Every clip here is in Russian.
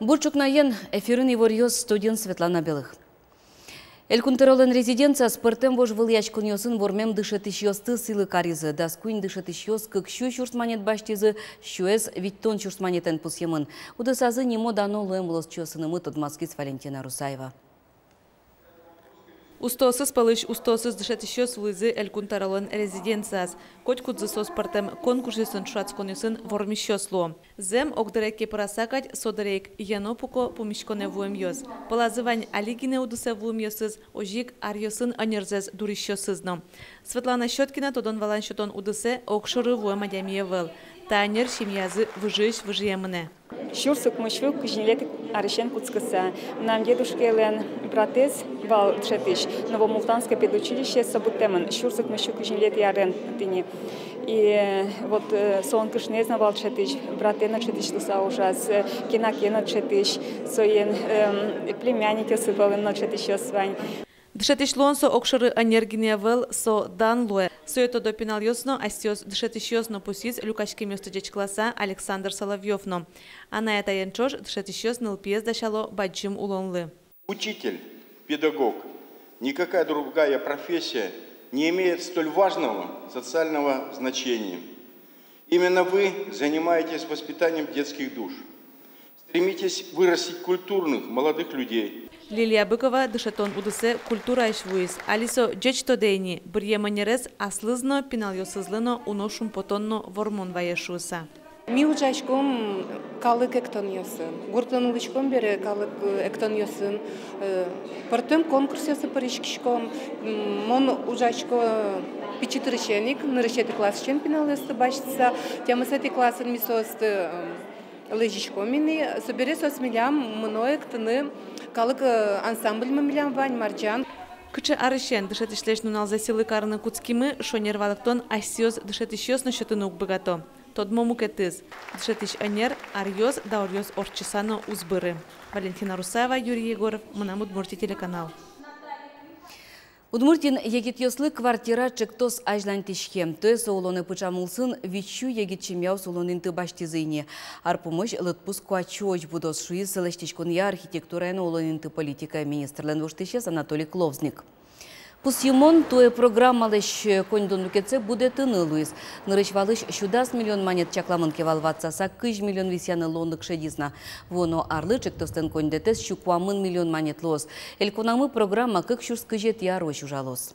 Бурчукнаен эфирын иворьёз студент Светлана Белых. Элькунтеролен резиденция спортем вож выльяч куньосын вормем дышетищёсты силы каризы. Даскуин дышетищёс кыкщу чурсманет баштизы, щуэс виттон чурсманетен пусьемын. Удысазы немо дано лэм лосчёсынымы Тодмаскиц Валентина Русаева. Устосыз палыш устосыз дышетищёс вызы Элькунтеролен резиденцияс. Коть кудзысо спортем конкурсысын шуацконюсын вормищёсло. Зем огдереке парасакать содерек янопуко помишконе вуемьёс. Полазывань алигине удысе вуемьёсыз, ожик арьёсын анерзез дурищёсызно. Светлана Щеткина тодон валан щетон удысе окшыры вуемадямиевел. Танер семьязы выжиемыне. Щурсук мышвук кужнилет аришен куцкаса. Нам дедушкелен братец вал тшетыш. Новомултанское педучилище собутемон. Щурсук мышвук кужнилет ярен тыни. И вот сон кышнезна вал тшетыш. Братена тшетыш туса ужас. Кинакена тшетыш. Соен племянники сывален на тшетыш свань. Дышетишлонсо окшыры анергиневел со данлуэ. Суето допинал ёсно, астиос дышетишёсно пусиц люкачки местечеч класса Александр Соловьёвно. А на это янчош дышетишёсно лпиез дащало баджим улонлы. Учитель, педагог, никакая другая профессия не имеет столь важного социального значения. Именно вы занимаетесь воспитанием детских душ. Стремитесь вырастить культурных молодых людей. Лилия Быкова дышетон удысе культура ишвуис. Алисо джечто дейни бирьеманерес аслызно пиналёсызлыно уношум потонно вормон ваешуса. Ми учачком калык эктон йосын. Гуртон улычком бере калык эктон йосын. Портем конкурс йосы паришкишком. Мон учачко пичитырышеник, нырышети классчен пиналёсты башится. Темасети классын мисосты лежишкомини. Собере сосмилям мной ктыны калык ансамбль мамилям вань марджан. Кычы арышен дышетишлеш нунал засилы карны куцкимы шонервалыктон асиоз дышетишёс на счетынук богато. Тодмому кетыз. Дышетиш анер арьёз да орьёз орчисано узбыры. Валентина Русаева, Юрий Егоров, Удмуртия телеканал. Удмуртин егит ёслы квартира чектос ажлантишке. Той соулоны пычамулсын вичу егит чемяу соулонын тыбаштизыйне. Арпумыш лытпус куачоч будос шуи сылыштишкуния архитектурайны улонын политика министрлен вуштышес Анатолий Кловзник. Пусьемон туе программалыш коньдон лукетсе буде тыны луис. Нырыш щудас миллион монет чакламын кевалватсаса 1 миллион висяны лондык шедизна. Воно арлы чектостен коньдетес щукуамын миллион монет лос. Элькунамы программа как щурс кыжет ярош ужалос.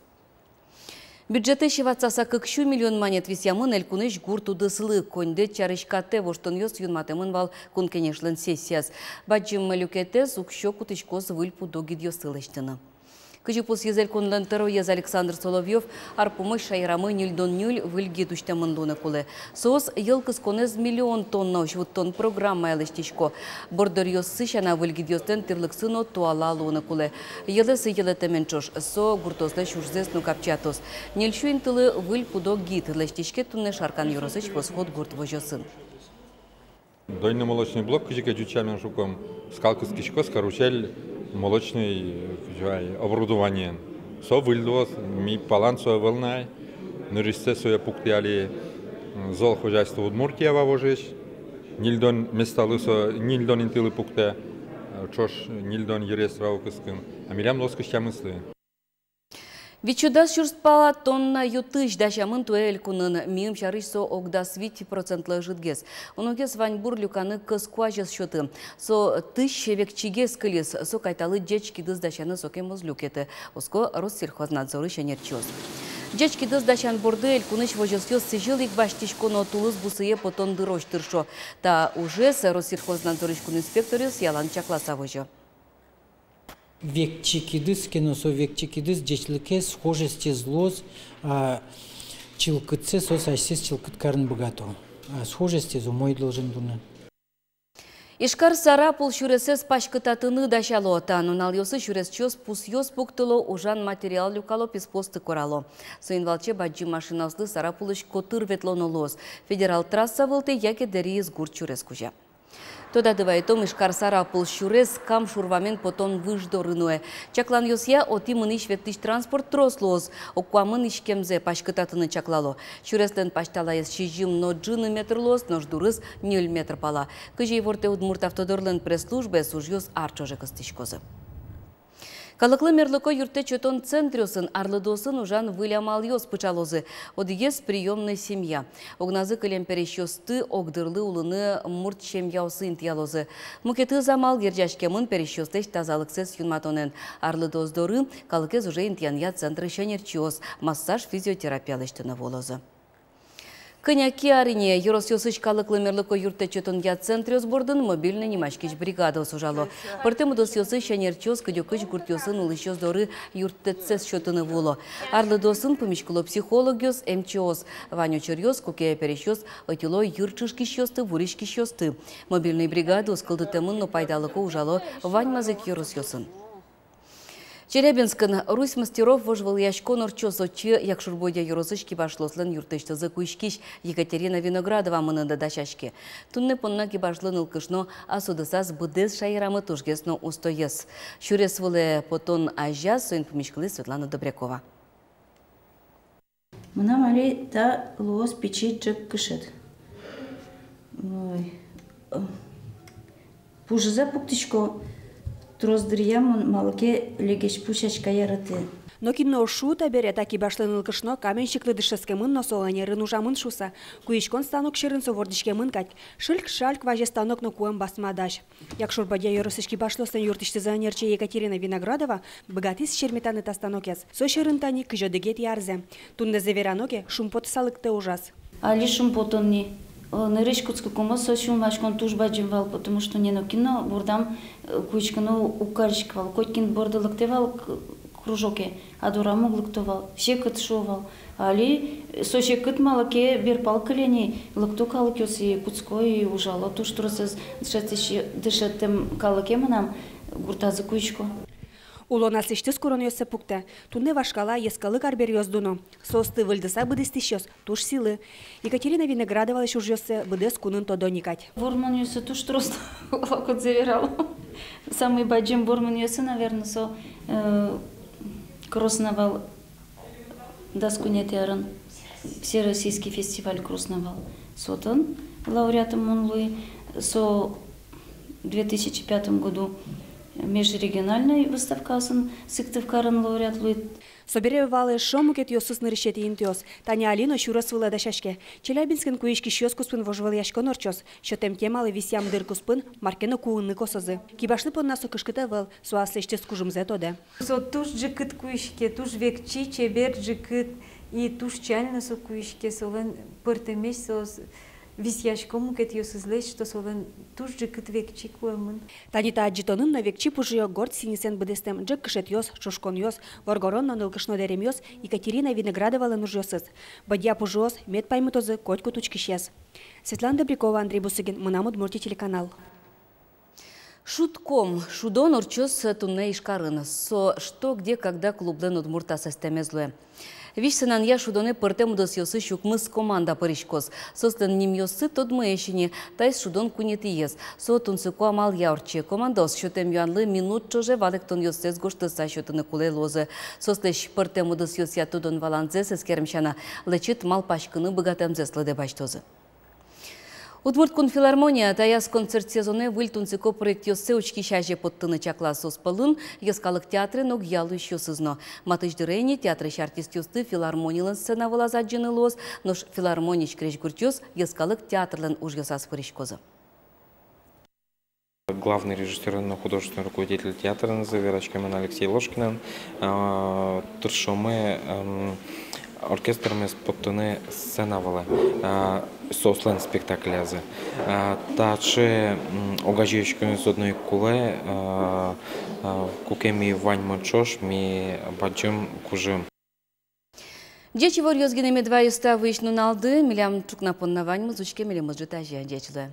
Бюджеты щеватсаса 1 миллион монет висямын элькуныш гурту дыслы коньдет чарышкате воштон ёс юнматемын вал кункенешлен сессияс. Баджим люкетес укщо кутышкос выльпу догид ёсылыштыны. Кыжипус езель конлантеро ез Александр Соловьев арпумыш шайрамы нюльдон нюль выльги душтамындуны кулы. Соос елкыз конез миллион тонна ушвуттон программа ялыштишко. Бордор ёссы шана выльги дёстен тырлыксыно туала луны кулы. Елесы елетеменчош, со гуртозлы шурзес ну капчатос. Нельшуин тылы выль пудо гид лыштишке тунны шаркан юросыч восход гурт вожосын. Дойный молочный блок кыжика жучамен шуком скалкыз кишкос карусель молочный оборудование. Со выльдос, ми палансо волнай, ныристе соя пуктиали зол хозяйство Удмуртия вовожиш, нильдон месталысо, нильдон интылы пукте, чош нильдон ерес раукыскын, а милям лоскыща мысли. Вичудас чурспала тонна ютыш дашамын туэль кунын миым шарышсо огдас 20% житгес. Оногес ваньбур люканы кыскуажес счеты. Со тыш векчигес кылес, со кайталы джечки дыз дашаны сокемоз люкеты. Оско Россельхознадзоры шенерчоз. Джечки дыз дашан борды эль куныш вожесёс сижил их баштишконо тулыз бусые потон дырош тыршо. Та уже с Россельхознадзорышкун инспекторис ялан чакласа вожо. Векчикидыс, киносо векчикидыс, дечлике схожести злоз, чилкытце сос айсес чилкыткарын богато. Схожести зумой должен дуна. Ишкар сара пул шуресес пашкытатыны дашало та, нунал ёсы шуресчёс пус ёс пуктыло ужан материал люкало писposты корало. Соин валче баджи машинаслы сара пулыш котыр ветлоно лоз. Федерал трасса вылты яке дери из гур чурес кужа. Тода дывайтом ишкарсара пыл шурес кам шурвамен потон выждорынуэ. Чаклан йосья отимын ишветтиш транспорт трослоз, оккуамын ишкемзе пашкытатыны чаклало. Шурестен пашталайыз шижим но джины метрлоз, но ждурыз 0 метр пала. Кыжей ворте удмурт автодорлен пресс-службе сужьёз арчоже кыстышкозы. Калыклы мерлыко юрте чөтон центрёсын арлыдосын ужан вылямал ёс пычалозы. Одигес приемная семья. Огназы кылем перещёсты огдырлы улыны мурт чемьяусы интиялозы. Мукеты замал герджашкемын перещёстыш тазалыксес юнматонен. Арлыдоздоры калыкез уже интиянья центры шенерчиоз. Массаж физиотерапиялыштыны волозы. Кыняки арине Еросьосыч калыклы мерлыко юрте чөтон я центрёс бордын мобильный немашкич бригада сужало. Пыртым досьосы шенерчиоз кыдёкыч гуртёсын улышёс доры юртецес чөтыны воло. Арлы досын помешкуло психологиос МЧОС. Ваню черьёс куке перещёс отило юрчышкищёсты вуришкищёсты. Мобильный бригада ускылды темын но пайдалыко ужало ваньмазык Еросьосын. Челябинскін Русь мастеров вожвал яшкон урчосочы якшурбойдя юросычки башлослын юртышты закуйшкиш Екатерина Виноградова мынында дашашки. Тунны понна кибашлын ылкышно асудысаз быдыз шайрамы тужгесно устоес. Шурес вылы потон ажа сойн помешкалы Светлана Добрякова. Мына мали та луос печи джек кышет. Пужыза пуктичко Троздырьям малке легеш пушачка яраты. Но кино шута берет, аки башлын ылкышно каменщик выдышескемын носоанерын ужамын шуса. Куишкон станок шерын совордишкемын кать. Шильк-шальк важе станок на куем басмадаш. Як шурбадя еросышки башлосын юртишты занерче Екатерина Виноградова, богатис шерметаны та станокес. Со шерын тани кыжодыгет ярзе. Тунде завераноке шумпот салыкты ужас. Али шумпотонни. Наречкутска кома сочил машкон туж баджимвал, потому что не на кино бордам куичкано укарчиквал, коткин бордалактевал кружоке, а дураму глактовал, щекот шовал, али сочекот малаке берпал колени, лакту калакёси куцкой ужало, то что раз дышатем калаке манам гуртазы куичко. Улона сештис коронёсы пукта. Тунне вашкала ескалы карбер ёздуно. Состы выльдыса быдыстищёс, туш силы. Екатерина Виноградова шужёсы быдыс кунын тодоникать. Ворман ёсы туш трост лакот заверал. Самый баджим ворман ёсы, наверное, со кросновал даскунетяран. Всероссийский фестиваль кросновал. Сотон лауреатом Монлуи со 2005 году. Межрегиональная выставка сыктывкарын лауреат луит. Соберевали шомукет ёсус нарышети интиос. Таня Алино шурас вылада шашке. Челябинскин куишки шёс куспын вожвал яшкон орчос. Шотем темалы висям дыр куспын маркено куынны косозы. Кибашны поннасо кышкыта выл. Суаслештес кужумзе тоде. Со туш джикыт куишке, туш векчи чебер джикыт и туш чально со куишке солен пыртемеш со висяшком кет ёсызлеш, что солен туш джикыт векчи куэмын. Танита аджитонын на векчи пужио горд синисен быдестем джек кышет ёс, шушкон ёс, воргоронно нылкышно дерем ёс, Екатерина Виноградова лынуж ёсыз. Бадья пужиос, мед паймытозы, котьку тучкищес. Светлана Добрякова, Андрей Бусыгин, Мынамут Мурти телеканал. Шутком, шудон урчос тунне ишкарын. Со что, где, когда клублен удмурта сестемезлуе. Вишсенан я шудоне пыртем досьёсы щукмыс команда паришкос. Состен нимьёсы тодмыэшине, тайс шудон кунетиез. Со тунсыко амал яурче командос щотем юанлы минут чоже валектон ёсес гоштыса щотыны куле лозы. Состеш пыртем досьёсья тодон валанзес эскеремшана лечит мал пашкыны богатемзес лыде баштозы. Удмурткун филармония таяс концерт сезоне выльтунцыко проект ёссе учки шаже подтыны чакла соспалын, ескалык театры ног ялу еще сызно. Матыш дырени театры артист ёсты филармониялын сцена вылазат жыны лоз, нош филармонич креш гурчёс ескалык театрлын уж ёсас пырышкозы. Главный режиссер и художественный руководитель театра Назаверачкамен Алексей Ложкин. Туршомы оркестрами споттыны сценавалы. Сослен спектаклязы. Таче огажиёшкын с одной куле кукеми вань мочош ми баджим кужим. Дечи вор ёзгенеме два юста вышну налды, милям чук на поннавань музычке милям музжита жия дечилы.